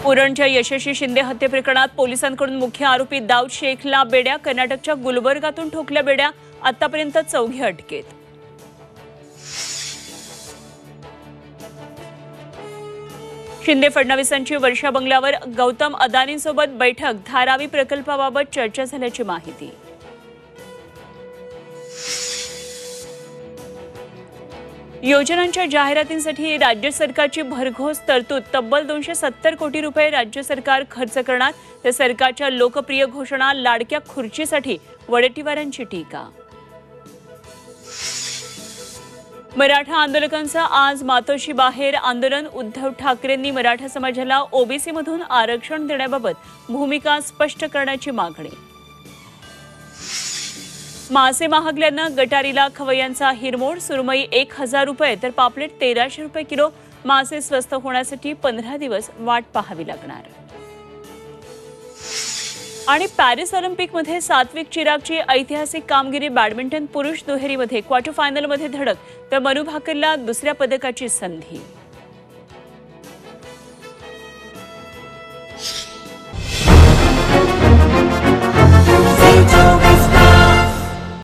उरणच्या यशस्वी शिंदे हत्ये प्रकरणात पोलिसांकडून मुख्य आरोपी दाऊद शेखला बेड्या, कर्नाटकच्या गुलबर्गातून ठोकल्या बेड्या, आतापर्यंत 4 अटकेत. शिंदे फडणवीसांची वर्षा बंगल्यावर गौतम अदानींसोबत बैठक, धारावी प्रकल्पाबाबत चर्चा झाल्याची माहिती. योजनांच्या जाहिरातींसाठी राज्य सरकारची भरघोस तरतूद, तब्बल 270 कोटी रुपये राज्य सरकार खर्च करणार. तर सरकारच्या लोकप्रिय घोषणा, लाडक्या खुर्चीसाठी वडेट्टीवारांची टीका. मराठा आंदोलकांचं आज मातोश्री बाहेर आंदोलन, उद्धव ठाकरेंनी मराठा समाजाला ओबीसी मधून आरक्षण देण्याबाबत भूमिका स्पष्ट करण्याची मागणी. मासे महागल्यानं गटारीला खवय्यांचा हिरमोड, सुरमई 1000 रुपये तर पापलेट 1300 रुपये किलो. मासे स्वस्त होण्यासाठी 15 दिवस वाट पाहावी लागणार. आणि पॅरिस ऑलिम्पिकमध्ये सात्विक चिरागची ऐतिहासिक कामगिरी. बॅडमिंटन पुरुष दुहेरीमध्ये क्वार्टर फायनलमध्ये धडक, तर मनु भाकरला दुसऱ्या पदकाची संधी.